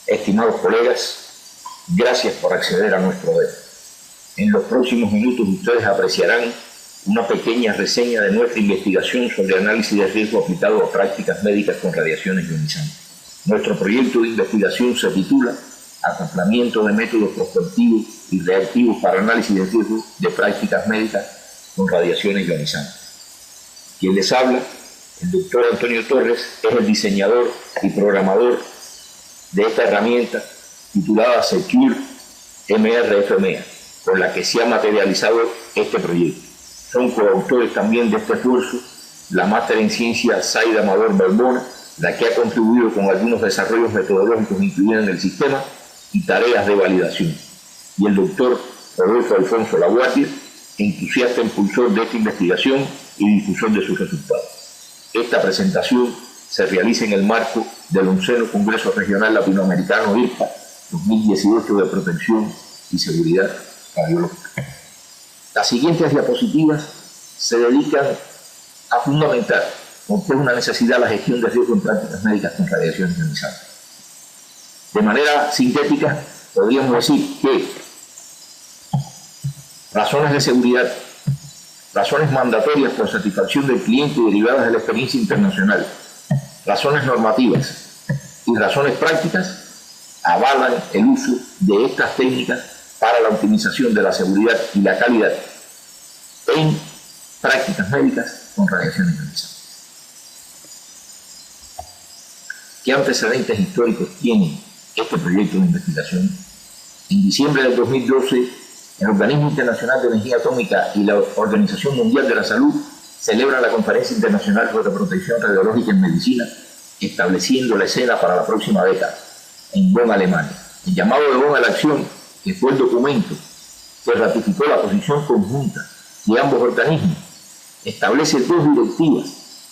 Estimados colegas, gracias por acceder a nuestro web. En los próximos minutos ustedes apreciarán una pequeña reseña de nuestra investigación sobre análisis de riesgo aplicado a prácticas médicas con radiaciones ionizantes. Nuestro proyecto de investigación se titula Acoplamiento de métodos prospectivos y reactivos para análisis de riesgo de prácticas médicas con radiaciones ionizantes. Quien les habla, el doctor Antonio Torres, es el diseñador y programador de esta herramienta titulada Secure MR-FMEA, con la que se ha materializado este proyecto. Son coautores también de este esfuerzo la máster en ciencia Zaida Amador Balbona, la que ha contribuido con algunos desarrollos metodológicos incluidos en el sistema y tareas de validación, y el doctor Rodolfo Alfonso Laguardia, entusiasta impulsor de esta investigación y difusión de sus resultados. Esta presentación se realiza en el marco del 11º Congreso Regional Latinoamericano IRPA 2018 de Protección y Seguridad Radiológica. Las siguientes diapositivas se dedican a fundamentar por qué es una necesidad la gestión de riesgo en prácticas médicas con radiaciones ionizantes. De manera sintética, podríamos decir que razones de seguridad, razones mandatorias por satisfacción del cliente derivadas de la experiencia internacional, razones normativas y razones prácticas avalan el uso de estas técnicas para la optimización de la seguridad y la calidad en prácticas médicas con radiaciones ionizantes. ¿Qué antecedentes históricos tiene este proyecto de investigación? En diciembre del 2012, el Organismo Internacional de Energía Atómica y la Organización Mundial de la Salud celebran la Conferencia Internacional sobre Protección Radiológica en Medicina, estableciendo la escena para la próxima década, en Bonn, Alemania. El llamado de Bonn a la acción, que fue el documento que ratificó la posición conjunta de ambos organismos, establece dos directivas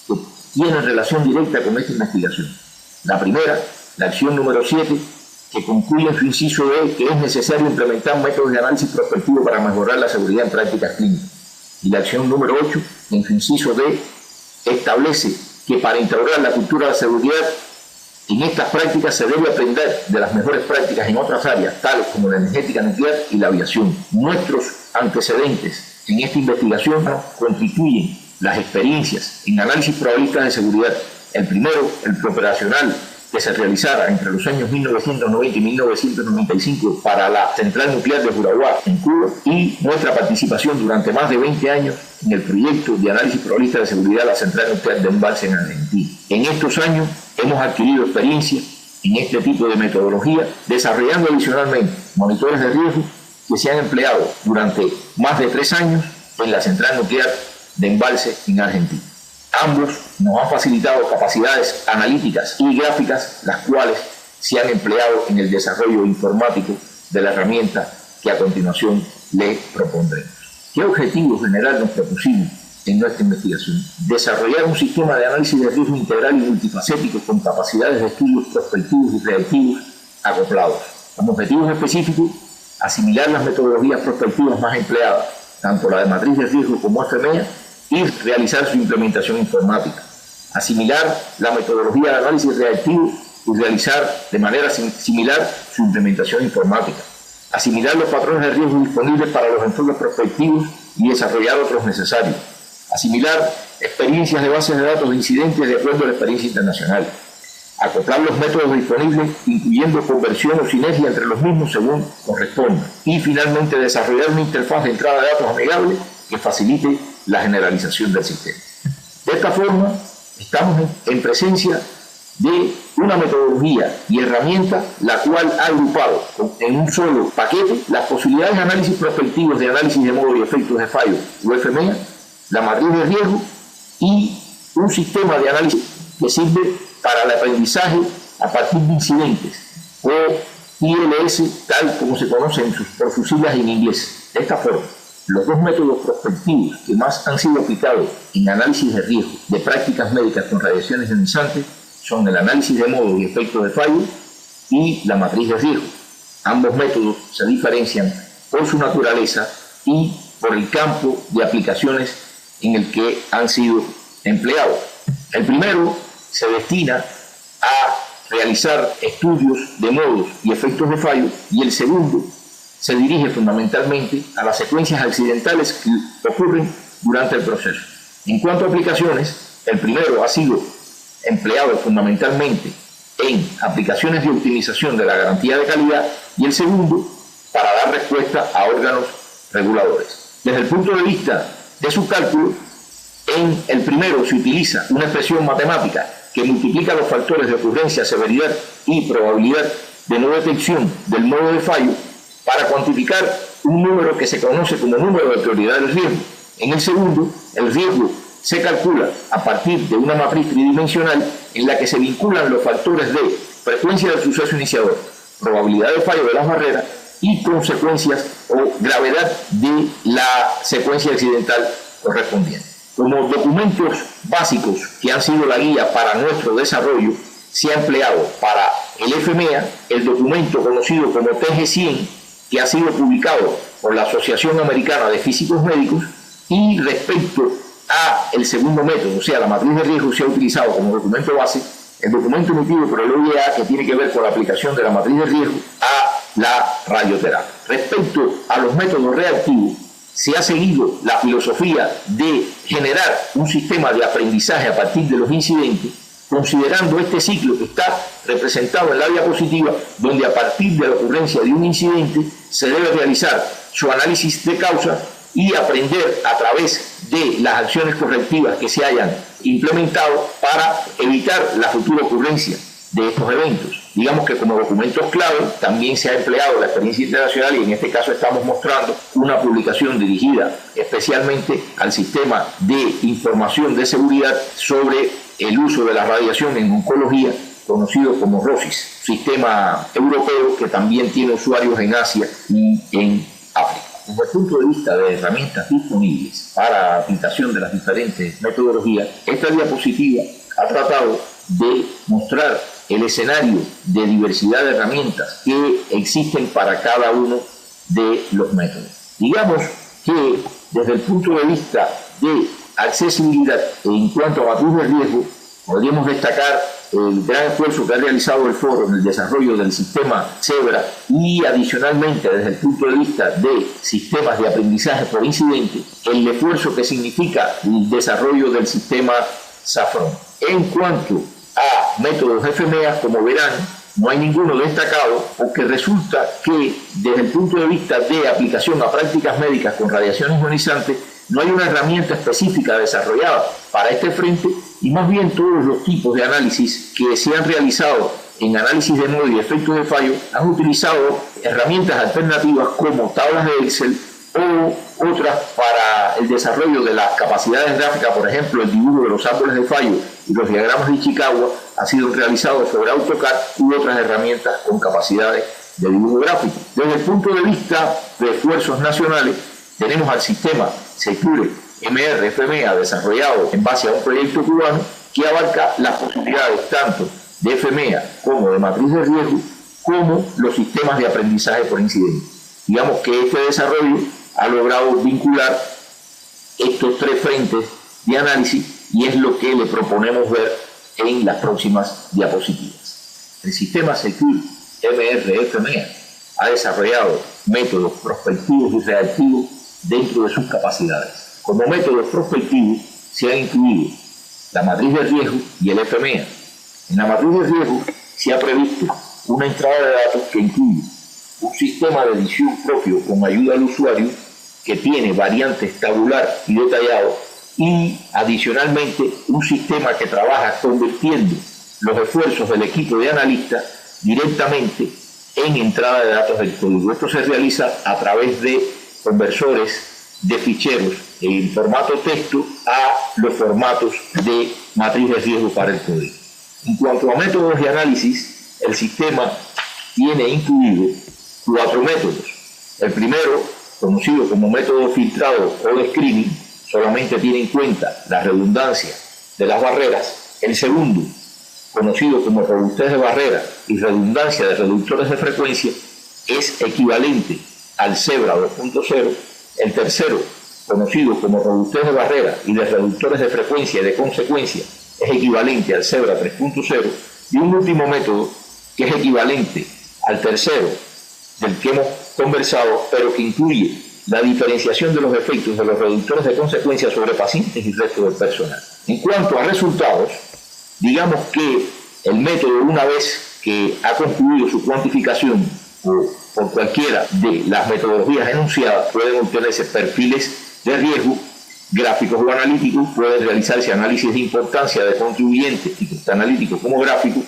que tienen relación directa con esta investigación. La primera, la acción número 7, que concluye en su inciso E que es necesario implementar métodos de análisis prospectivo para mejorar la seguridad en prácticas clínicas. Y la acción número 8, en su inciso D, establece que para instaurar la cultura de la seguridad en estas prácticas se debe aprender de las mejores prácticas en otras áreas, tales como la energética nuclear y la aviación. Nuestros antecedentes en esta investigación constituyen las experiencias en análisis probabilistas de seguridad. El primero, el preoperacional, que se realizara entre los años 1990 y 1995 para la central nuclear de Juraguá, en Cuba, y nuestra participación durante más de 20 años en el proyecto de análisis probabilista de seguridad de la central nuclear de Embalse en Argentina. En estos años hemos adquirido experiencia en este tipo de metodología, desarrollando adicionalmente monitores de riesgo que se han empleado durante más de 3 años en la central nuclear de Embalse en Argentina. Ambos nos han facilitado capacidades analíticas y gráficas, las cuales se han empleado en el desarrollo informático de la herramienta que a continuación le propondremos. ¿Qué objetivos general nos propusimos en nuestra investigación? Desarrollar un sistema de análisis de riesgo integral y multifacético con capacidades de estudios prospectivos y reactivos acoplados. Como objetivos específicos, asimilar las metodologías prospectivas más empleadas, tanto la de matriz de riesgo como FMEA, y realizar su implementación informática. Asimilar la metodología de análisis reactivo y realizar de manera similar su implementación informática. Asimilar los patrones de riesgo disponibles para los enfoques prospectivos y desarrollar otros necesarios. Asimilar experiencias de bases de datos de incidentes de acuerdo a la experiencia internacional. Acoplar los métodos disponibles, incluyendo conversión o sinergia entre los mismos según corresponda. Y finalmente desarrollar una interfaz de entrada de datos amigable que facilite la generalización del sistema. De esta forma, estamos en presencia de una metodología y herramienta la cual ha agrupado en un solo paquete las posibilidades de análisis prospectivos de análisis de modo y efectos de fallo UFMEA, la matriz de riesgo y un sistema de análisis que sirve para el aprendizaje a partir de incidentes o ILS, tal como se conocen por sus siglas en inglés. De esta forma, los dos métodos prospectivos que más han sido aplicados en análisis de riesgo de prácticas médicas con radiaciones ionizantes son el análisis de modo y efectos de fallo y la matriz de riesgo. Ambos métodos se diferencian por su naturaleza y por el campo de aplicaciones en el que han sido empleados. El primero se destina a realizar estudios de modos y efectos de fallo, y el segundo se dirige fundamentalmente a las secuencias accidentales que ocurren durante el proceso. En cuanto a aplicaciones, el primero ha sido empleado fundamentalmente en aplicaciones de optimización de la garantía de calidad y el segundo para dar respuesta a órganos reguladores. Desde el punto de vista de su cálculo, en el primero se utiliza una expresión matemática que multiplica los factores de ocurrencia, severidad y probabilidad de no detección del modo de fallo para cuantificar un número que se conoce como número de prioridad del riesgo. En el segundo, el riesgo se calcula a partir de una matriz tridimensional en la que se vinculan los factores de frecuencia del suceso iniciador, probabilidad de fallo de las barreras y consecuencias o gravedad de la secuencia accidental correspondiente. Como documentos básicos que han sido la guía para nuestro desarrollo, se ha empleado para el FMEA el documento conocido como TG100, que ha sido publicado por la Asociación Americana de Físicos Médicos, y respecto a el segundo método, o sea, la matriz de riesgo, se ha utilizado como documento base el documento emitido por el OIEA que tiene que ver con la aplicación de la matriz de riesgo a la radioterapia. Respecto a los métodos reactivos, se ha seguido la filosofía de generar un sistema de aprendizaje a partir de los incidentes, considerando este ciclo que está representado en la diapositiva, donde a partir de la ocurrencia de un incidente se debe realizar su análisis de causa y aprender a través de las acciones correctivas que se hayan implementado para evitar la futura ocurrencia de estos eventos. Digamos que como documentos clave también se ha empleado la experiencia internacional, y en este caso estamos mostrando una publicación dirigida especialmente al sistema de información de seguridad sobre el uso de la radiación en oncología, conocido como ROSIS, sistema europeo que también tiene usuarios en Asia y en África. Desde el punto de vista de herramientas disponibles para aplicación de las diferentes metodologías, esta diapositiva ha tratado de mostrar el escenario de diversidad de herramientas que existen para cada uno de los métodos. Digamos que desde el punto de vista de accesibilidad en cuanto a matriz de riesgo, podríamos destacar el gran esfuerzo que ha realizado el foro en el desarrollo del sistema Zebra y adicionalmente desde el punto de vista de sistemas de aprendizaje por incidente, el esfuerzo que significa el desarrollo del sistema Safron. En cuanto a métodos FMEA, como verán, no hay ninguno destacado porque resulta que desde el punto de vista de aplicación a prácticas médicas con radiaciones ionizantes no hay una herramienta específica desarrollada para este frente, y más bien todos los tipos de análisis que se han realizado en análisis de modo y efectos de fallo han utilizado herramientas alternativas como tablas de Excel o otras para el desarrollo de las capacidades gráficas. Por ejemplo, el dibujo de los árboles de fallo y los diagramas de Ishikawa ha sido realizado sobre AutoCAD u otras herramientas con capacidades de dibujo gráfico. Desde el punto de vista de esfuerzos nacionales, tenemos al sistema Secure MR-FMEA desarrollado en base a un proyecto cubano que abarca las posibilidades tanto de FMEA como de matriz de riesgo, como los sistemas de aprendizaje por incidente. Digamos que este desarrollo ha logrado vincular estos tres frentes de análisis y es lo que le proponemos ver en las próximas diapositivas. El sistema Secure MR-FMEA ha desarrollado métodos prospectivos y reactivos dentro de sus capacidades. Como métodos prospectivos se han incluido la matriz de riesgo y el FMEA. En la matriz de riesgo se ha previsto una entrada de datos que incluye un sistema de edición propio con ayuda al usuario que tiene variantes tabular y detallado, y adicionalmente un sistema que trabaja convirtiendo los esfuerzos del equipo de analistas directamente en entrada de datos del código. Esto se realiza a través de conversores de ficheros en formato texto a los formatos de matriz de riesgo para el código. En cuanto a métodos de análisis, el sistema tiene incluido 4 métodos. El primero, conocido como método filtrado o de screening, solamente tiene en cuenta la redundancia de las barreras. El segundo, conocido como robustez de barrera y redundancia de reductores de frecuencia, es equivalente al Zebra 2.0. El tercero, conocido como robustez de barrera y de reductores de frecuencia y de consecuencia, es equivalente al Zebra 3.0. Y un último método que es equivalente al tercero del que hemos conversado, pero que incluye la diferenciación de los efectos de los reductores de consecuencias sobre pacientes y resto del personal. En cuanto a resultados, digamos que el método, una vez que ha concluido su cuantificación o por cualquiera de las metodologías enunciadas, pueden obtenerse perfiles de riesgo, gráficos o analíticos, pueden realizarse análisis de importancia de contribuyentes, tanto analítico como gráfico,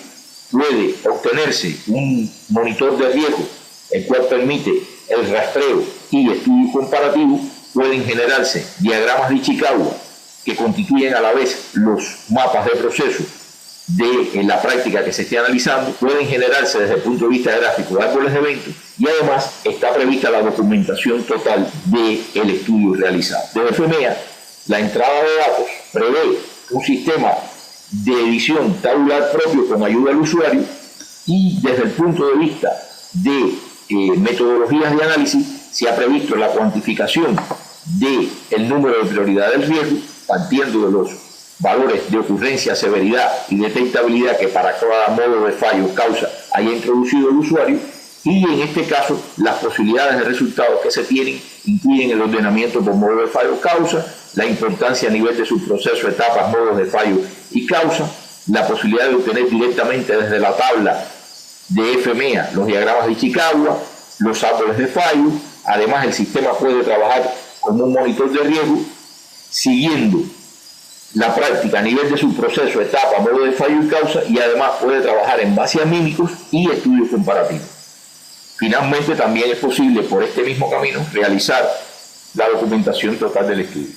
puede obtenerse un monitor de riesgo, el cual permite el rastreo y estudio comparativo, pueden generarse diagramas de Ichikawa que constituyen a la vez los mapas de proceso de la práctica que se esté analizando, pueden generarse desde el punto de vista gráfico árboles de eventos y además está prevista la documentación total del estudio realizado. Desde FEMEA, la entrada de datos prevé un sistema de edición tabular propio con ayuda al usuario y desde el punto de vista de metodologías de análisis se ha previsto la cuantificación del número de prioridad del riesgo partiendo de los valores de ocurrencia, severidad y detectabilidad que para cada modo de fallo causa haya introducido el usuario y en este caso las posibilidades de resultados que se tienen incluyen el ordenamiento por modo de fallo causa, la importancia a nivel de su proceso, etapas, modos de fallo y causa, la posibilidad de obtener directamente desde la tabla de FEMEA los diagramas de Ichikawa, los árboles de fallo, además el sistema puede trabajar como un monitor de riesgo siguiendo la práctica a nivel de su proceso, etapa, modo de fallo y causa y además puede trabajar en base a mímicos y estudios comparativos. Finalmente también es posible por este mismo camino realizar la documentación total del estudio.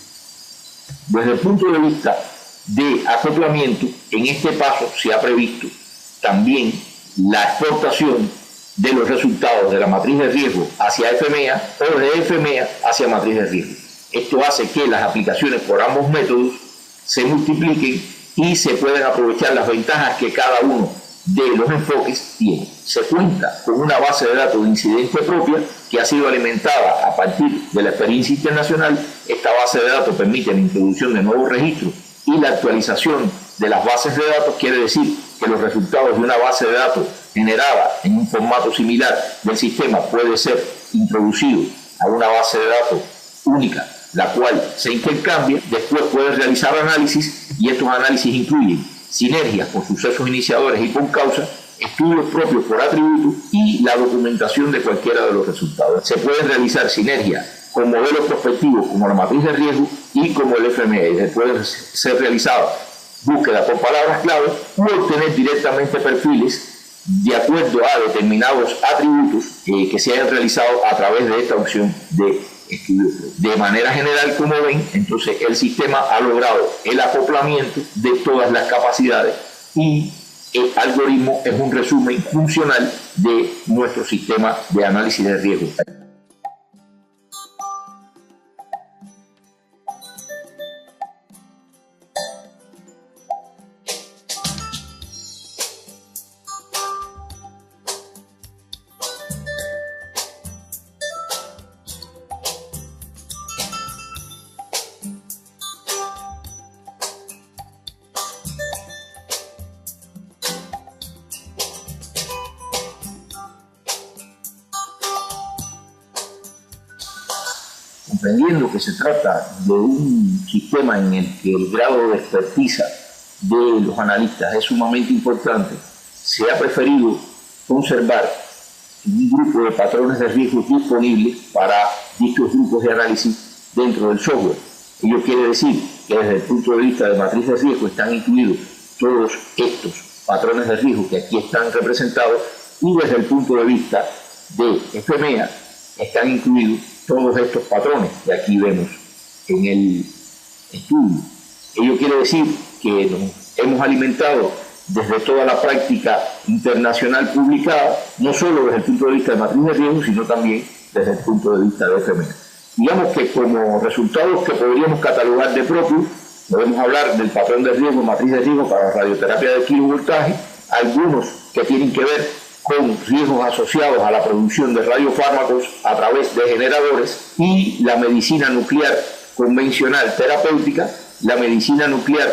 Desde el punto de vista de acoplamiento, en este paso se ha previsto también la exportación de los resultados de la matriz de riesgo hacia FEMEA o de FEMEA hacia matriz de riesgo. Esto hace que las aplicaciones por ambos métodos se multipliquen y se pueden aprovechar las ventajas que cada uno de los enfoques tiene. Se cuenta con una base de datos de incidente propia que ha sido alimentada a partir de la experiencia internacional. Esta base de datos permite la introducción de nuevos registros y la actualización de las bases de datos, quiere decir que los resultados de una base de datos generada en un formato similar del sistema puede ser introducido a una base de datos única, la cual se intercambia, después puede realizar análisis y estos análisis incluyen sinergias por sucesos iniciadores y por causa, estudios propios por atributos y la documentación de cualquiera de los resultados. Se pueden realizar sinergias con modelos prospectivos como la matriz de riesgo y como el FME. Pueden ser realizadas búsqueda por palabras clave o obtener directamente perfiles de acuerdo a determinados atributos que se hayan realizado a través de esta opción de estudio. De manera general, como ven, entonces el sistema ha logrado el acoplamiento de todas las capacidades y el algoritmo es un resumen funcional de nuestro sistema de análisis de riesgo. Comprendiendo que se trata de un sistema en el que el grado de expertiza de los analistas es sumamente importante, se ha preferido conservar un grupo de patrones de riesgo disponibles para dichos grupos de análisis dentro del software. Ello quiere decir que desde el punto de vista de matriz de riesgo están incluidos todos estos patrones de riesgo que aquí están representados y desde el punto de vista de FEMEA están incluidos todos estos patrones que aquí vemos en el estudio. Ello quiere decir que nos hemos alimentado desde toda la práctica internacional publicada, no solo desde el punto de vista de matriz de riesgo, sino también desde el punto de vista de FEMEA. Digamos que como resultados que podríamos catalogar de propio, podemos hablar del patrón de riesgo, matriz de riesgo para radioterapia de kilovoltaje, algunos que tienen que ver con riesgos asociados a la producción de radiofármacos a través de generadores y la medicina nuclear convencional terapéutica, la medicina nuclear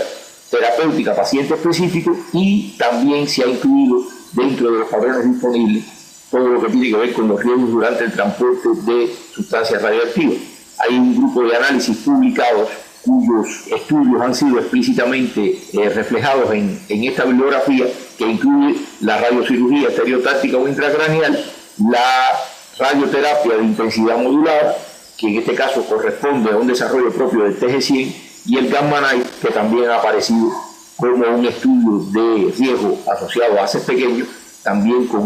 terapéutica a paciente específico, y también se ha incluido dentro de los padrones disponibles todo lo que tiene que ver con los riesgos durante el transporte de sustancias radioactivas. Hay un grupo de análisis publicados cuyos estudios han sido explícitamente reflejados en esta bibliografía, que incluye la radiocirugía estereotáctica o intracraneal, la radioterapia de intensidad modulada, que en este caso corresponde a un desarrollo propio del TG100, y el Gamma Knife, que también ha aparecido como un estudio de riesgo asociado a haces pequeños, también con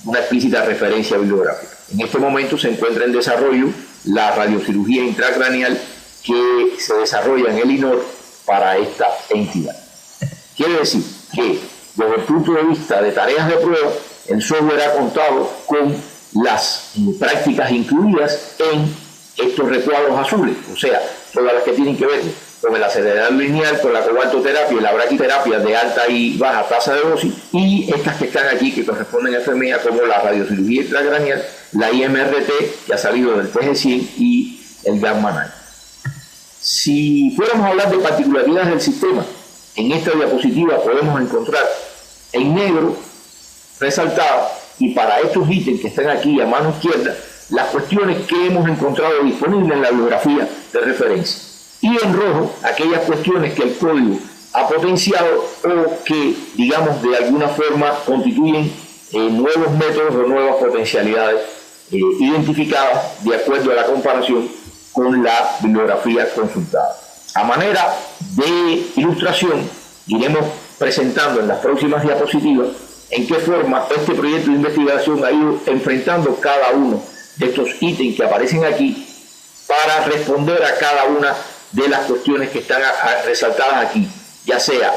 una explícita referencia bibliográfica. En este momento se encuentra en desarrollo la radiocirugía intracraneal que se desarrolla en el INOR para esta entidad. Quiere decir que, desde el punto de vista de tareas de prueba, el software ha contado con las prácticas incluidas en estos recuadros azules, o sea, todas las que tienen que ver con el acelerador lineal, con la cobaltoterapia y la braquiterapia de alta y baja tasa de dosis, y estas que están aquí que corresponden a FMEA, como la radiocirugía intracraneal, la IMRT, que ha salido del TG100, y el Gamma Knife. Si fuéramos a hablar de particularidades del sistema, en esta diapositiva podemos encontrar en negro resaltado, y para estos ítems que están aquí a mano izquierda, las cuestiones que hemos encontrado disponibles en la bibliografía de referencia, y en rojo aquellas cuestiones que el código ha potenciado o que, digamos, de alguna forma constituyen nuevos métodos o nuevas potencialidades identificadas de acuerdo a la comparación con la bibliografía consultada. A manera de ilustración, iremos presentando en las próximas diapositivas en qué forma este proyecto de investigación ha ido enfrentando cada uno de estos ítems que aparecen aquí para responder a cada una de las cuestiones que están resaltadas aquí, ya sea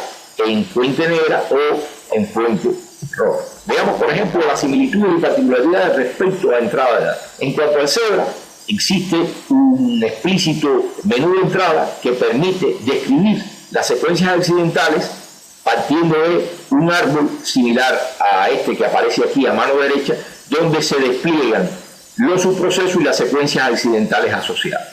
en fuente negra o en fuente roja. Veamos, por ejemplo, las similitudes y particularidades respecto a la entrada de datos. En cuanto al CEBRA, existe un explícito menú de entrada que permite describir las secuencias accidentales partiendo de un árbol similar a este que aparece aquí a mano derecha, donde se despliegan los subprocesos y las secuencias accidentales asociadas.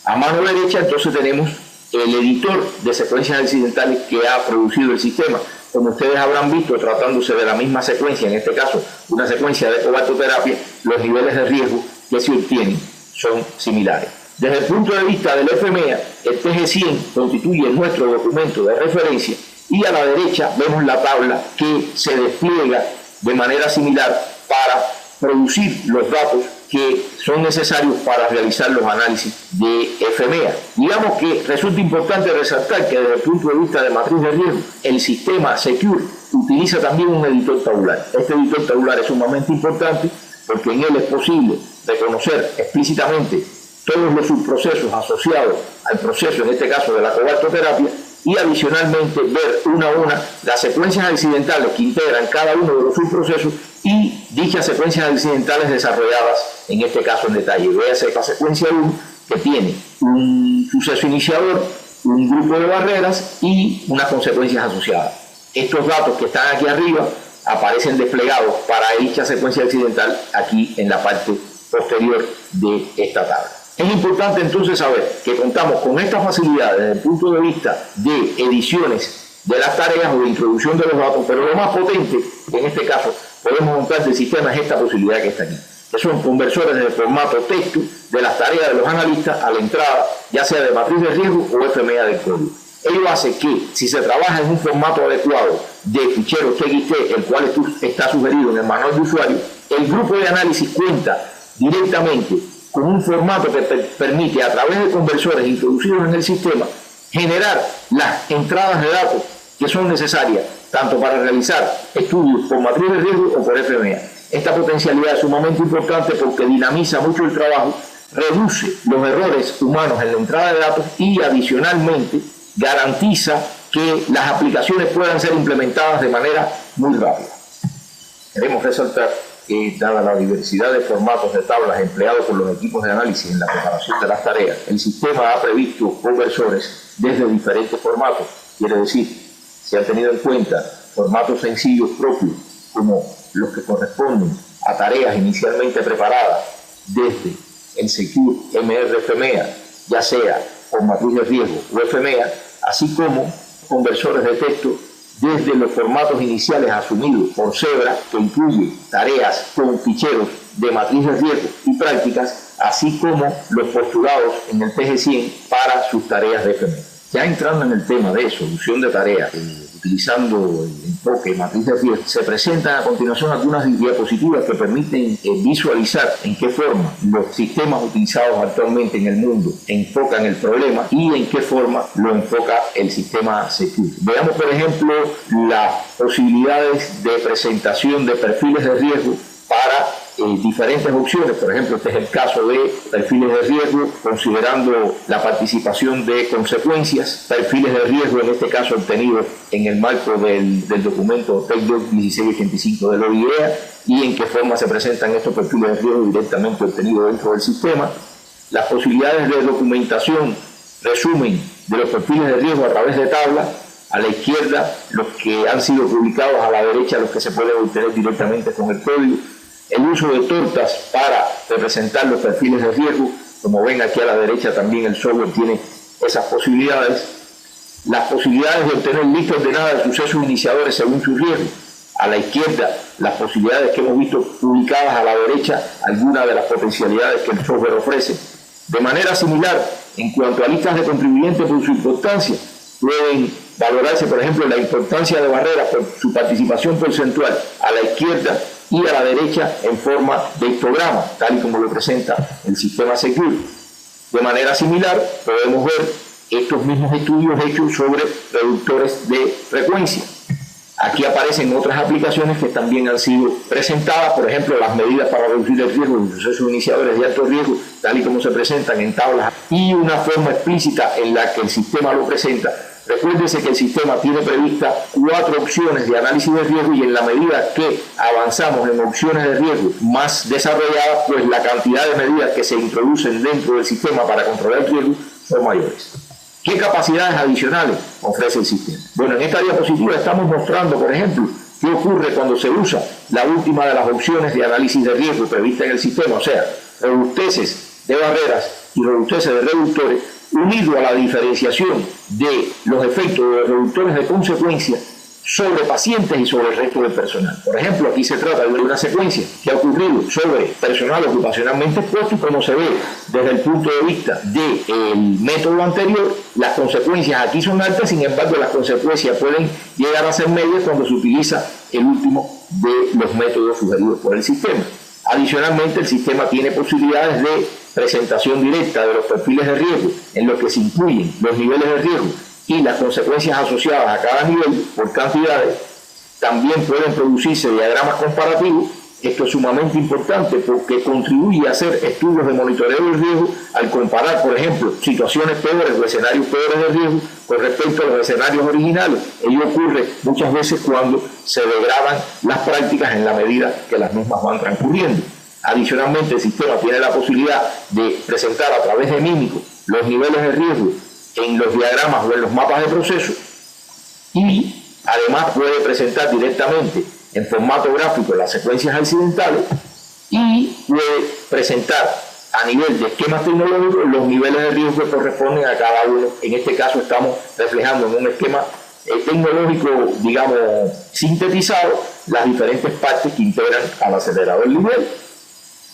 A mano derecha entonces tenemos el editor de secuencias accidentales que ha producido el sistema. Como ustedes habrán visto, tratándose de la misma secuencia, en este caso una secuencia de cobaltoterapia, los niveles de riesgo que se obtienen son similares. Desde el punto de vista del FMEA, el TG100 constituye nuestro documento de referencia, y a la derecha vemos la tabla que se despliega de manera similar para producir los datos que son necesarios para realizar los análisis de FMEA. Digamos que resulta importante resaltar que desde el punto de vista de matriz de riesgo, el sistema Secure utiliza también un editor tabular. Este editor tabular es sumamente importante porque en él es posible reconocer explícitamente todos los subprocesos asociados al proceso, en este caso de la cobaltoterapia, y adicionalmente ver una a una las secuencias accidentales que integran cada uno de los subprocesos y dichas secuencias accidentales desarrolladas, en este caso en detalle. Véase la secuencia 1, que tiene un suceso iniciador, un grupo de barreras y unas consecuencias asociadas. Estos datos que están aquí arriba aparecen desplegados para dicha secuencia accidental aquí en la parte posterior de esta tabla. Es importante entonces saber que contamos con estas facilidades desde el punto de vista de ediciones de las tareas o de introducción de los datos, pero lo más potente, en este caso, podemos montar del sistema es esta posibilidad que está aquí, que son conversores de formato texto de las tareas de los analistas a la entrada, ya sea de matriz de riesgo o FMEA del código. Ello hace que, si se trabaja en un formato adecuado de ficheros TXT, el cual está sugerido en el manual de usuario, el grupo de análisis cuenta directamente con un formato que permite, a través de conversores introducidos en el sistema, generar las entradas de datos que son necesarias tanto para realizar estudios por matriz de riesgo o por FMEA. Esta potencialidad es sumamente importante porque dinamiza mucho el trabajo, reduce los errores humanos en la entrada de datos y adicionalmente garantiza que las aplicaciones puedan ser implementadas de manera muy rápida. Queremos resaltar que, dada la diversidad de formatos de tablas empleados por los equipos de análisis en la preparación de las tareas, el sistema ha previsto conversores desde diferentes formatos. Quiere decir, se han tenido en cuenta formatos sencillos propios, como los que corresponden a tareas inicialmente preparadas desde el Secure MR FMEA, ya sea con matriz de riesgo o FMEA, así como conversores de texto desde los formatos iniciales asumidos por Zebra, que incluye tareas con ficheros de matriz de riesgo y prácticas, así como los postulados en el PG100 para sus tareas de FME. Ya entrando en el tema de solución de tareas, utilizando el enfoque matriz de riesgo, se presentan a continuación algunas diapositivas que permiten visualizar en qué forma los sistemas utilizados actualmente en el mundo enfocan el problema y en qué forma lo enfoca el sistema Secure. Veamos, por ejemplo, las posibilidades de presentación de perfiles de riesgo para diferentes opciones. Por ejemplo, este es el caso de perfiles de riesgo considerando la participación de consecuencias, perfiles de riesgo en este caso obtenidos en el marco del documento TECDOC 1685 de la OIEA y en qué forma se presentan estos perfiles de riesgo directamente obtenidos dentro del sistema. Las posibilidades de documentación, resumen de los perfiles de riesgo a través de tablas. A la izquierda los que han sido publicados, a la derecha los que se pueden obtener directamente con el código. El uso de tortas para representar los perfiles de riesgo, como ven aquí a la derecha también el software tiene esas posibilidades. Las posibilidades de obtener lista ordenada de sucesos iniciadores según su riesgo. A la izquierda las posibilidades que hemos visto publicadas, a la derecha algunas de las potencialidades que el software ofrece. De manera similar, en cuanto a listas de contribuyentes por su importancia, pueden valorarse, por ejemplo, la importancia de barreras por su participación porcentual a la izquierda y a la derecha en forma de histograma, tal y como lo presenta el sistema Secure. De manera similar, podemos ver estos mismos estudios hechos sobre reductores de frecuencia. Aquí aparecen otras aplicaciones que también han sido presentadas, por ejemplo, las medidas para reducir el riesgo de sucesos iniciadores de alto riesgo, tal y como se presentan en tablas, y una forma explícita en la que el sistema lo presenta. Recuérdense que el sistema tiene prevista 4 opciones de análisis de riesgo y en la medida que avanzamos en opciones de riesgo más desarrolladas, pues la cantidad de medidas que se introducen dentro del sistema para controlar el riesgo son mayores. ¿Qué capacidades adicionales ofrece el sistema? Bueno, en esta diapositiva estamos mostrando, por ejemplo, qué ocurre cuando se usa la última de las opciones de análisis de riesgo prevista en el sistema, o sea, robusteces de barreras y robusteces de reductores, unido a la diferenciación de los efectos de los reductores de consecuencia sobre pacientes y sobre el resto del personal. Por ejemplo, aquí se trata de una secuencia que ha ocurrido sobre personal ocupacionalmente expuesto y como se ve desde el punto de vista del método anterior, las consecuencias aquí son altas, sin embargo las consecuencias pueden llegar a ser medias cuando se utiliza el último de los métodos sugeridos por el sistema. Adicionalmente, el sistema tiene posibilidades de presentación directa de los perfiles de riesgo en los que se incluyen los niveles de riesgo y las consecuencias asociadas a cada nivel por cantidades. También pueden producirse diagramas comparativos. Esto es sumamente importante porque contribuye a hacer estudios de monitoreo del riesgo al comparar, por ejemplo, situaciones peores o escenarios peores de riesgo con respecto a los escenarios originales. Ello ocurre muchas veces cuando se degradan las prácticas en la medida que las mismas van transcurriendo. Adicionalmente, el sistema tiene la posibilidad de presentar a través de mímico los niveles de riesgo en los diagramas o en los mapas de proceso y además puede presentar directamente en formato gráfico las secuencias accidentales y puede presentar a nivel de esquemas tecnológicos los niveles de riesgo que corresponden a cada uno. En este caso estamos reflejando en un esquema tecnológico, digamos, sintetizado las diferentes partes que integran al acelerador lineal.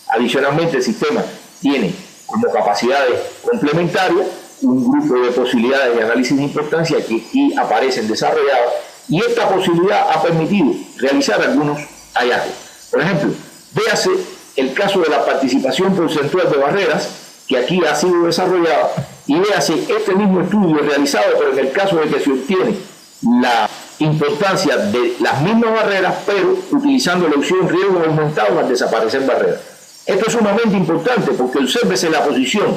Adicionalmente, el sistema tiene como capacidades complementarias un grupo de posibilidades de análisis de importancia que aquí aparecen desarrolladas y esta posibilidad ha permitido realizar algunos hallazgos. Por ejemplo, véase el caso de la participación porcentual de barreras que aquí ha sido desarrollada y véase este mismo estudio realizado, pero en el caso de que se obtiene la importancia de las mismas barreras, pero utilizando la opción riesgo aumentado al desaparecer barreras. Esto es sumamente importante porque obsérvese la posición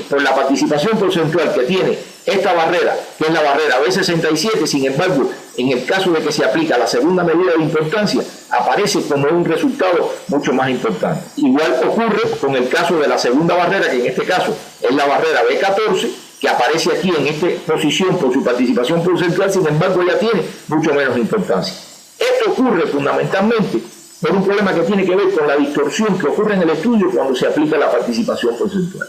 por la participación porcentual que tiene esta barrera, que es la barrera B67, sin embargo, en el caso de que se aplica la segunda medida de importancia, aparece como un resultado mucho más importante. Igual ocurre con el caso de la segunda barrera, que en este caso es la barrera B14, que aparece aquí en esta posición por su participación porcentual, sin embargo, ya tiene mucho menos importancia. Esto ocurre fundamentalmente por un problema que tiene que ver con la distorsión que ocurre en el estudio cuando se aplica la participación porcentual.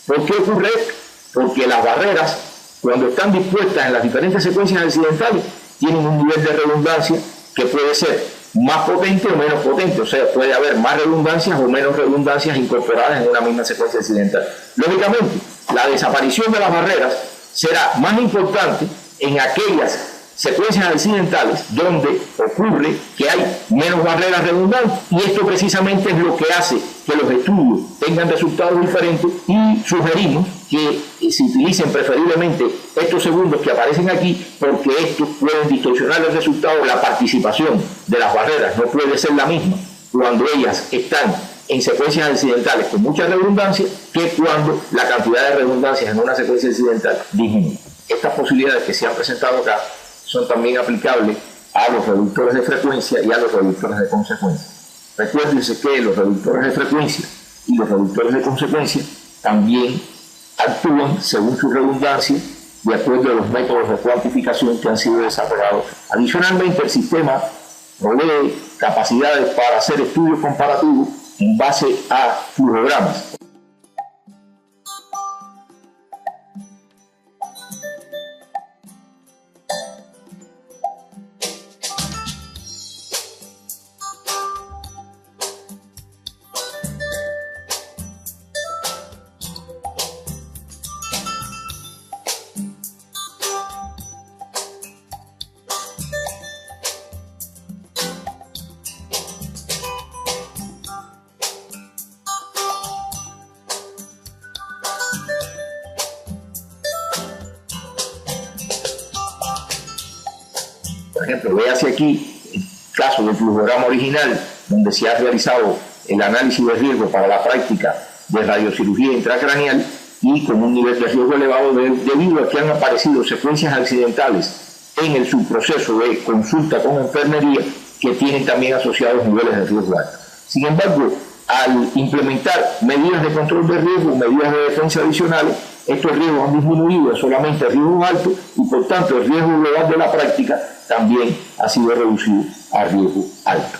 ¿Por qué ocurre esto? Porque las barreras cuando están dispuestas en las diferentes secuencias accidentales, tienen un nivel de redundancia que puede ser más potente o menos potente, o sea, puede haber más redundancias o menos redundancias incorporadas en una misma secuencia accidental. Lógicamente, la desaparición de las barreras será más importante en aquellas secuencias accidentales donde ocurre que hay menos barreras redundantes, y esto precisamente es lo que hace que los estudios tengan resultados diferentes, y sugerimos que se utilicen preferiblemente estos segundos que aparecen aquí, porque estos pueden distorsionar el resultado. La participación de las barreras no puede ser la misma cuando ellas están en secuencias accidentales con mucha redundancia que cuando la cantidad de redundancias en una secuencia accidental disminuye. Estas posibilidades que se han presentado acá son también aplicables a los reductores de frecuencia y a los reductores de consecuencia. Recuérdense que los reductores de frecuencia y los reductores de consecuencia también actúan según su redundancia de acuerdo a los métodos de cuantificación que han sido desarrollados. Adicionalmente, el sistema provee capacidades para hacer estudios comparativos en base a flujogramas. Por ejemplo, véase aquí el caso del flujograma original, donde se ha realizado el análisis de riesgo para la práctica de radiocirugía intracraneal y con un nivel de riesgo elevado debido a que han aparecido secuencias accidentales en el subproceso de consulta con enfermería que tienen también asociados niveles de riesgo alto. Sin embargo, al implementar medidas de control de riesgo, medidas de defensa adicionales, estos riesgos han disminuido solamente a riesgo alto y por tanto el riesgo global de la práctica también ha sido reducido a riesgo alto.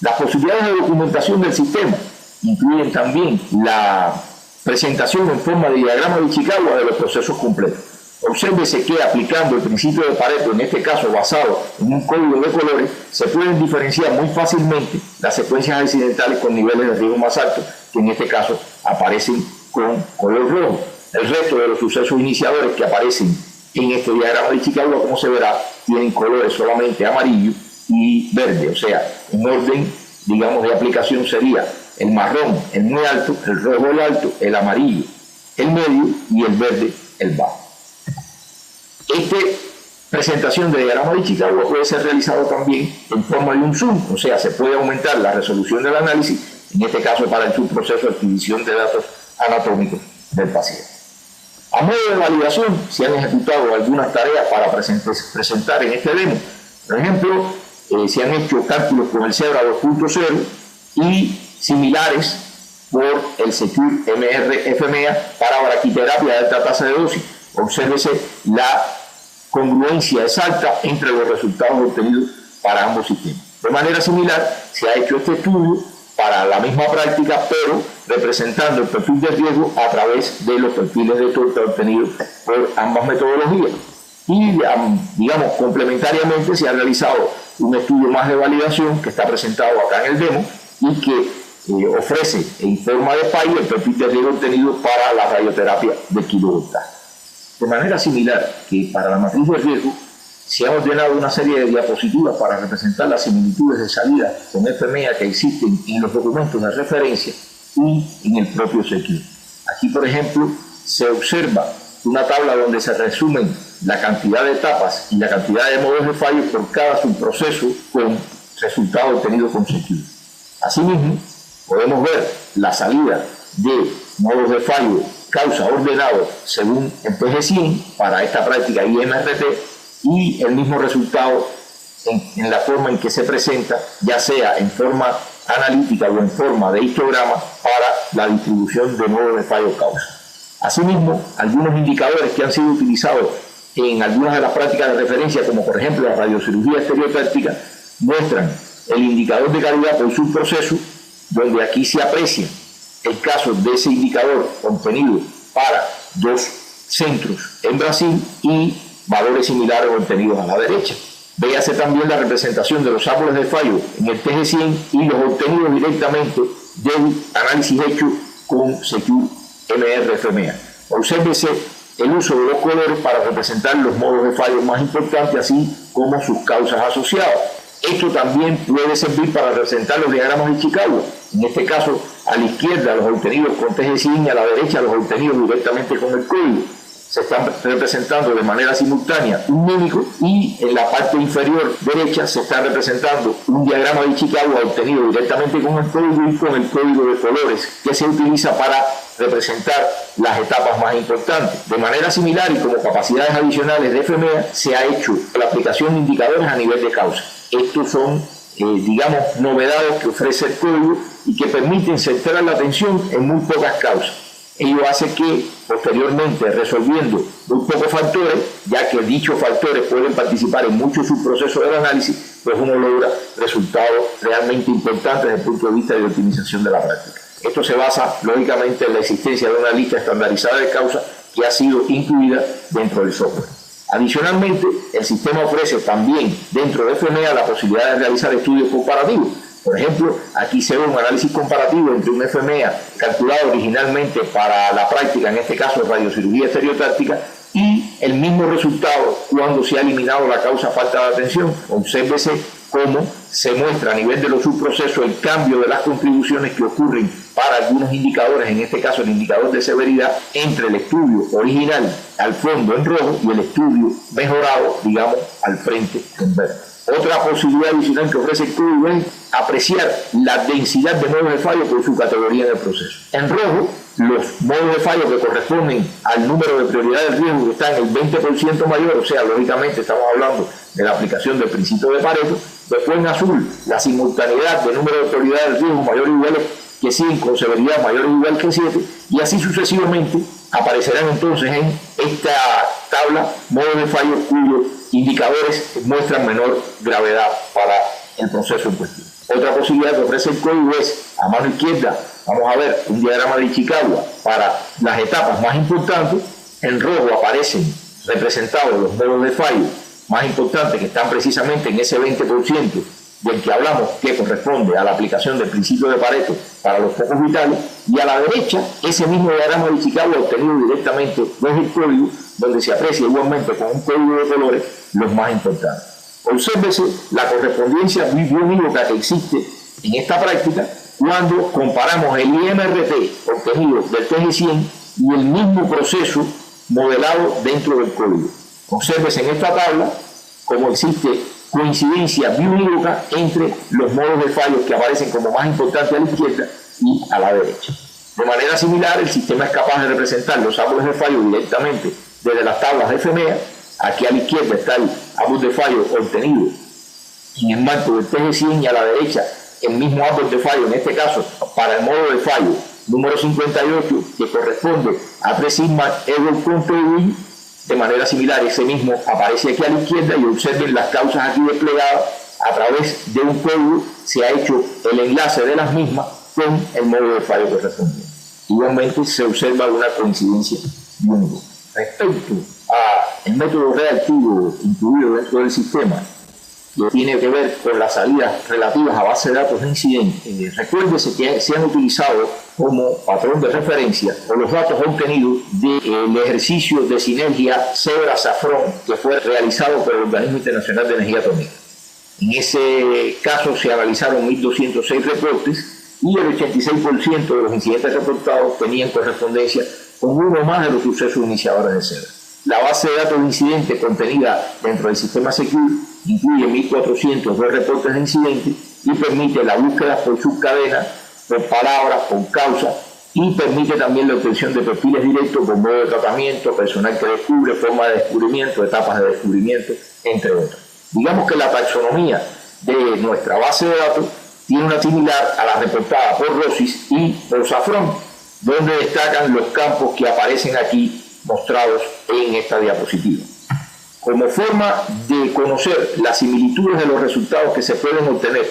Las posibilidades de documentación del sistema incluyen también la presentación en forma de diagrama de Chicago de los procesos completos. Obsérvese que aplicando el principio de Pareto, en este caso basado en un código de colores, se pueden diferenciar muy fácilmente las secuencias accidentales con niveles de riesgo más altos, que en este caso aparecen con color rojo. El resto de los sucesos iniciadores que aparecen en este diagrama de Chicago, como se verá, tienen colores solamente amarillo y verde, o sea, en orden, digamos, de aplicación sería el marrón, el muy alto, el rojo, el alto, el amarillo, el medio y el verde, el bajo. Esta presentación de diagrama de Chicago puede ser realizado también en forma de un zoom, o sea, se puede aumentar la resolución del análisis, en este caso para el subproceso de adquisición de datos anatómicos del paciente. A modo de validación, se han ejecutado algunas tareas para presentar en este demo. Por ejemplo, se han hecho cálculos con el Zebra 2.0 y similares por el Secure MR-FMEA para braquiterapia de alta tasa de dosis. Obsérvese la congruencia exacta entre los resultados obtenidos para ambos sistemas. De manera similar, se ha hecho este estudio para la misma práctica, pero representando el perfil de riesgo a través de los perfiles de torta obtenidos por ambas metodologías. Y, digamos, complementariamente se ha realizado un estudio más de validación que está presentado acá en el demo y que ofrece en forma de PAI el perfil de riesgo obtenido para la radioterapia de kilovoltaje. De manera similar que para la matriz de riesgo, se han ordenado una serie de diapositivas para representar las similitudes de salida con FMEA que existen en los documentos de referencia y en el propio Secure. Aquí, por ejemplo, se observa una tabla donde se resumen la cantidad de etapas y la cantidad de modos de fallo por cada subproceso con resultado obtenido con Secure. Asimismo, podemos ver la salida de modos de fallo causa ordenado según el PG100 para esta práctica IMRT y el mismo resultado en la forma en que se presenta, ya sea en forma analítica o en forma de histograma para la distribución de modos de fallo causa. Asimismo, algunos indicadores que han sido utilizados en algunas de las prácticas de referencia, como por ejemplo la radiocirugía estereotártica, muestran el indicador de calidad por subproceso, donde aquí se aprecia el caso de ese indicador obtenido para dos centros en Brasil y valores similares obtenidos a la derecha. Véase también la representación de los árboles de fallo en el TG100 y los obtenidos directamente del análisis hecho con Secure MR-FMEA. Obsérvese el uso de los colores para representar los modos de fallo más importantes, así como sus causas asociadas. Esto también puede servir para representar los diagramas de Chicago. En este caso, a la izquierda los obtenidos con TG100 y a la derecha los obtenidos directamente con el código. Se están representando de manera simultánea un mímico y en la parte inferior derecha se está representando un diagrama de Chicago obtenido directamente con el código y con el código de colores que se utiliza para representar las etapas más importantes. De manera similar y como capacidades adicionales de FMEA se ha hecho la aplicación de indicadores a nivel de causa. Estos son, digamos, novedades que ofrece el código y que permiten centrar la atención en muy pocas causas. Ello hace que, posteriormente, resolviendo muy pocos factores, ya que dichos factores pueden participar en muchos subprocesos del análisis, pues uno logra resultados realmente importantes desde el punto de vista de optimización de la práctica. Esto se basa, lógicamente, en la existencia de una lista estandarizada de causas que ha sido incluida dentro del software. Adicionalmente, el sistema ofrece también dentro de FMEA la posibilidad de realizar estudios comparativos. Por ejemplo, aquí se ve un análisis comparativo entre un FMEA calculado originalmente para la práctica, en este caso radiocirugía estereotáctica, y el mismo resultado cuando se ha eliminado la causa falta de atención. Obsérvese cómo se muestra a nivel de los subprocesos el cambio de las contribuciones que ocurren para algunos indicadores, en este caso el indicador de severidad, entre el estudio original al fondo en rojo y el estudio mejorado, digamos, al frente en verde. Otra posibilidad adicional que ofrece el código es apreciar la densidad de modos de fallo por su categoría en el proceso. En rojo, los modos de fallo que corresponden al número de prioridad del riesgo que está en el 20% mayor, o sea, lógicamente estamos hablando de la aplicación del principio de Pareto. Después en azul, la simultaneidad de número de prioridad del riesgo mayor o igual que 100 con severidad mayor o igual que 7, y así sucesivamente aparecerán entonces en esta tabla modos de fallo cuyos indicadores muestran menor gravedad para el proceso en cuestión. Otra posibilidad que ofrece el código es, a mano izquierda, vamos a ver un diagrama de Chicago para las etapas más importantes. En rojo aparecen representados los modos de fallo más importantes que están precisamente en ese 20% del que hablamos, que corresponde a la aplicación del principio de Pareto para los focos vitales, y a la derecha ese mismo diagrama de Chicago obtenido directamente desde el código, donde se aprecia igualmente con un código de colores los más importantes. Obsérvese la correspondencia biunívoca que existe en esta práctica cuando comparamos el IMRT obtenido del TG100 y el mismo proceso modelado dentro del código. Obsérvese en esta tabla cómo existe coincidencia biunívoca entre los modos de fallos que aparecen como más importantes a la izquierda y a la derecha. De manera similar, el sistema es capaz de representar los árboles de fallo directamente desde las tablas de FMEA. Aquí a la izquierda está el árbol de fallo obtenido en el marco del TG100 y a la derecha el mismo árbol de fallo, en este caso para el modo de fallo número 58, que corresponde a 3 sigma Edward Conte. De manera similar, ese mismo aparece aquí a la izquierda y observen las causas aquí desplegadas. A través de un código se ha hecho el enlace de las mismas con el modo de fallo correspondiente. Igualmente se observa una coincidencia biunívoca. Respecto al método reactivo incluido dentro del sistema, que tiene que ver con las salidas relativas a base de datos de incidente, recuérdese que se han utilizado como patrón de referencia o los datos obtenidos del ejercicio de sinergia Zebra-Safron que fue realizado por el Organismo Internacional de Energía Atómica. En ese caso se analizaron 1.206 reportes y el 86% de los incidentes reportados tenían correspondencia con uno más de los sucesos iniciadores de Zebra. La base de datos de incidentes contenida dentro del sistema Secure incluye 1.402 reportes de incidentes y permite la búsqueda por subcadena, por palabras, por causa, y permite también la obtención de perfiles directos por modo de tratamiento, personal que descubre, forma de descubrimiento, etapas de descubrimiento, entre otros. Digamos que la taxonomía de nuestra base de datos tiene una similar a la reportada por Rosis y por Safron, donde destacan los campos que aparecen aquí mostrados en esta diapositiva. Como forma de conocer las similitudes de los resultados que se pueden obtener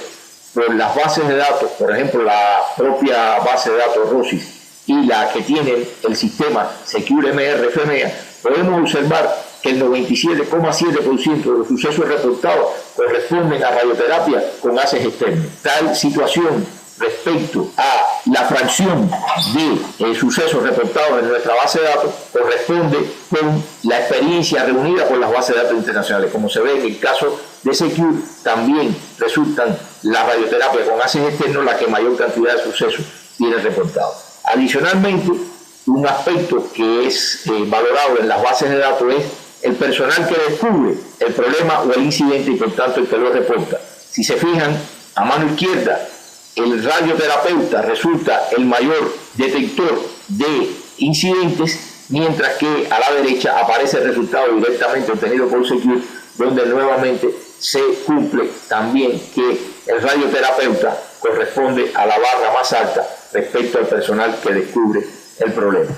por las bases de datos, por ejemplo la propia base de datos Rosis y la que tiene el sistema Secure MR-FMEA, podemos observar que el 97,7% de los sucesos reportados corresponden a radioterapia con gases externos. Tal situación respecto a la fracción de sucesos reportados en nuestra base de datos corresponde con la experiencia reunida por las bases de datos internacionales. Como se ve en el caso de Secure, también resultan la radioterapia con gases externos la que mayor cantidad de sucesos tiene reportado. Adicionalmente, un aspecto que es valorado en las bases de datos es el personal que descubre el problema o el incidente y por tanto el que lo reporta. Si se fijan, a mano izquierda, el radioterapeuta resulta el mayor detector de incidentes, mientras que a la derecha aparece el resultado directamente obtenido por Secure, donde nuevamente se cumple también que el radioterapeuta corresponde a la barra más alta respecto al personal que descubre el problema.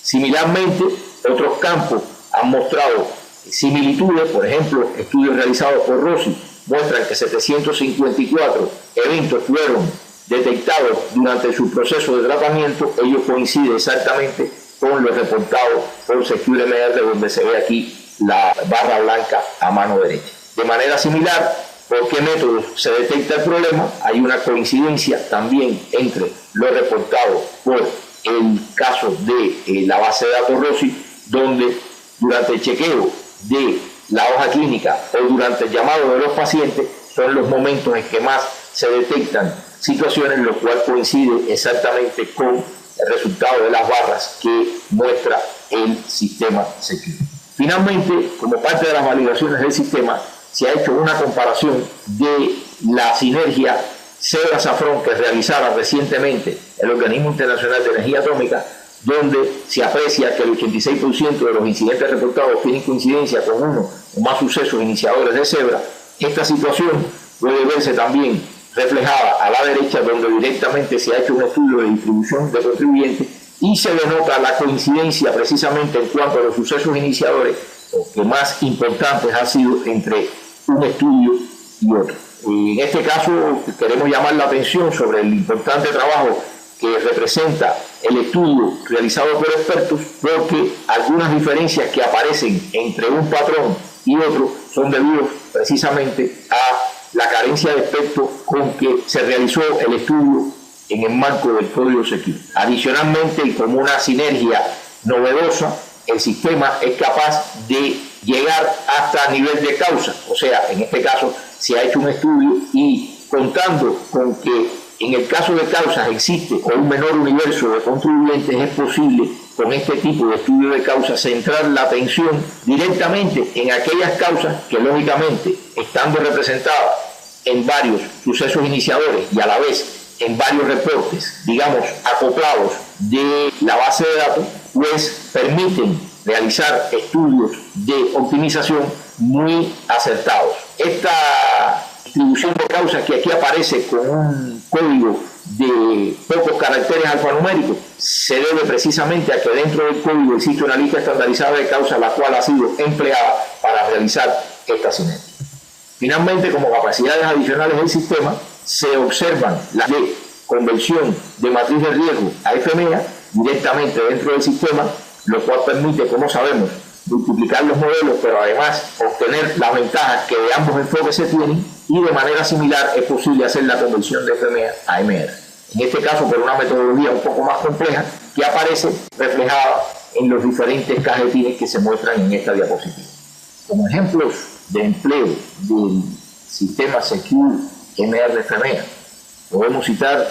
Similarmente, otros campos han mostrado similitudes. Por ejemplo, estudios realizados por Rossi muestran que 754 eventos fueron detectados durante su proceso de tratamiento. Ello coincide exactamente con lo reportado por Secure MR, donde se ve aquí la barra blanca a mano derecha. De manera similar, ¿por qué métodos se detecta el problema? Hay una coincidencia también entre lo reportado por el caso de la base de datos Rossi, donde durante el chequeo de la hoja clínica o durante el llamado de los pacientes son los momentos en que más se detectan situaciones, lo cual coincide exactamente con el resultado de las barras que muestra el sistema Secure. Finalmente, como parte de las validaciones del sistema, se ha hecho una comparación de la sinergia Zebra-Safron que realizara recientemente el Organismo Internacional de Energía Atómica, donde se aprecia que el 86% de los incidentes reportados tienen coincidencia con uno o más sucesos iniciadores de Zebra. Esta situación puede verse también reflejada a la derecha, donde directamente se ha hecho un estudio de distribución de contribuyentes y se denota la coincidencia precisamente en cuanto a los sucesos iniciadores, o que más importantes han sido entre un estudio y otro. En este caso queremos llamar la atención sobre el importante trabajo que representa el estudio realizado por expertos, porque algunas diferencias que aparecen entre un patrón y otro son debidos precisamente a la carencia de expertos con que se realizó el estudio en el marco del Código Secure. Adicionalmente, y como una sinergia novedosa, el sistema es capaz de llegar hasta nivel de causa. O sea, en este caso se ha hecho un estudio y contando con que en el caso de causas existe un menor universo de contribuyentes, es posible con este tipo de estudio de causas centrar la atención directamente en aquellas causas que lógicamente, estando representadas en varios sucesos iniciadores y a la vez en varios reportes, digamos, acoplados de la base de datos, pues permiten realizar estudios de optimización muy acertados. Esta distribución de causas que aquí aparece con un código de pocos caracteres alfanuméricos se debe precisamente a que dentro del código existe una lista estandarizada de causas, la cual ha sido empleada para realizar esta sinergia. Finalmente, como capacidades adicionales del sistema, se observan las de conversión de matriz de riesgo a FMEA directamente dentro del sistema, lo cual permite, como sabemos, multiplicar los modelos, pero además obtener las ventajas que de ambos enfoques se tienen, y de manera similar es posible hacer la conversión de FMEA a MR. En este caso, por una metodología un poco más compleja que aparece reflejada en los diferentes cajetines que se muestran en esta diapositiva. Como ejemplos de empleo del sistema Secure MR-FMEA, podemos citar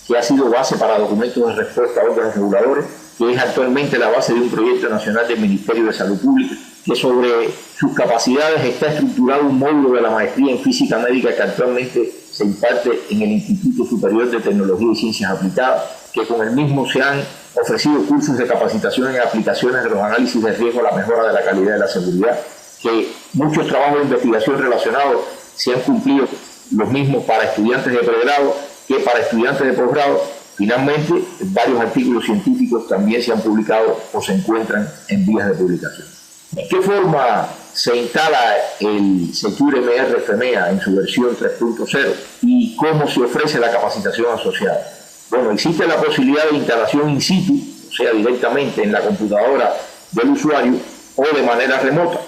que ha sido base para documentos de respuesta a órganos reguladores, que es actualmente la base de un proyecto nacional del Ministerio de Salud Pública, que sobre sus capacidades está estructurado un módulo de la maestría en física médica que actualmente se imparte en el Instituto Superior de Tecnología y Ciencias Aplicadas, que con el mismo se han ofrecido cursos de capacitación en aplicaciones de los análisis de riesgo a la mejora de la calidad de la seguridad, que muchos trabajos de investigación relacionados se han cumplido, los mismos para estudiantes de pregrado que para estudiantes de posgrado. Finalmente, varios artículos científicos también se han publicado o se encuentran en vías de publicación. ¿De qué forma se instala el Secure MR-FMEA en su versión 3.0 y cómo se ofrece la capacitación asociada? Bueno, existe la posibilidad de instalación in situ, o sea, directamente en la computadora del usuario, o de manera remota.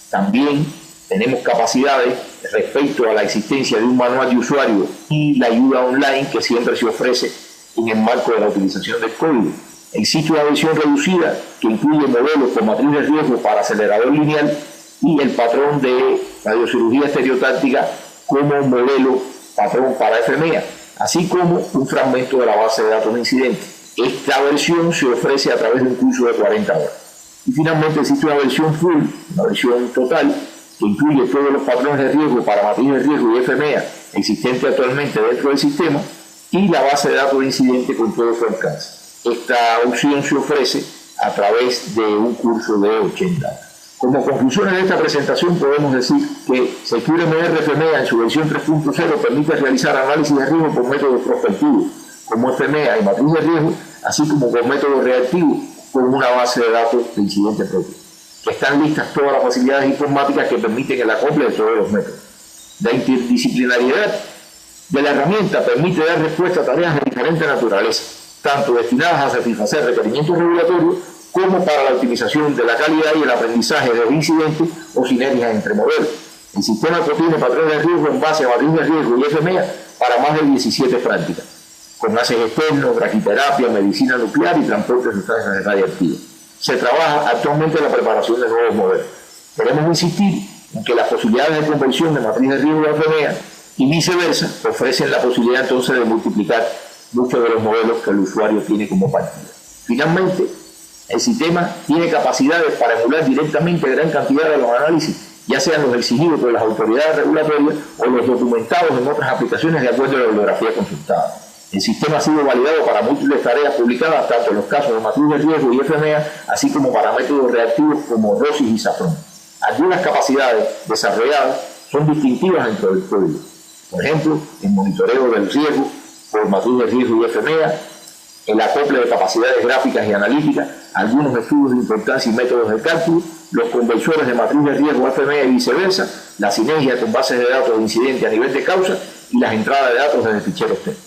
También tenemos capacidades respecto a la existencia de un manual de usuario y la ayuda online que siempre se ofrece en el marco de la utilización del código. Existe una versión reducida que incluye modelos con matriz de riesgo para acelerador lineal y el patrón de radiocirugía estereotáctica como modelo patrón para FMEA, así como un fragmento de la base de datos de incidentes. Esta versión se ofrece a través de un curso de 40 horas. Y finalmente existe una versión full, una versión total, que incluye todos los patrones de riesgo para matriz de riesgo y FMEA existentes actualmente dentro del sistema y la base de datos de incidente con todo su alcance. Esta opción se ofrece a través de un curso de 80 horas. Como conclusiones de esta presentación podemos decir que SecureMR FMEA en su versión 3.0 permite realizar análisis de riesgo por métodos prospectivos como FMEA y matriz de riesgo, así como por métodos reactivos con una base de datos de incidente propio. Están listas todas las facilidades informáticas que permiten el acople de todos los métodos. La interdisciplinariedad de la herramienta permite dar respuesta a tareas de diferente naturaleza, tanto destinadas a satisfacer requerimientos regulatorios como para la optimización de la calidad y el aprendizaje de incidentes o sinergias entre modelos. El sistema contiene patrones de riesgo en base a matriz de riesgo y FMEA para más de 17 prácticas, con gases externos, braquiterapia, medicina nuclear y transporte de sustancias radiactivas. Se trabaja actualmente en la preparación de nuevos modelos. Queremos insistir en que las posibilidades de conversión de matriz de riesgo a FMEA y viceversa ofrecen la posibilidad entonces de multiplicar muchos de los modelos que el usuario tiene como partida. Finalmente, el sistema tiene capacidades para emular directamente gran cantidad de los análisis, ya sean los exigidos por las autoridades regulatorias o los documentados en otras aplicaciones de acuerdo a la bibliografía consultada. El sistema ha sido validado para múltiples tareas publicadas, tanto en los casos de matriz de riesgo y FMEA, así como para métodos reactivos como ROSIS y SAFRON. Algunas capacidades desarrolladas son distintivas dentro del código. Por ejemplo, el monitoreo del riesgo por matriz de riesgo y FMEA, el acople de capacidades gráficas y analíticas, algunos estudios de importancia y métodos de cálculo, los conversores de matriz de riesgo FMEA y viceversa, la sinergia con bases de datos de incidente a nivel de causa y las entradas de datos desde ficheros texto.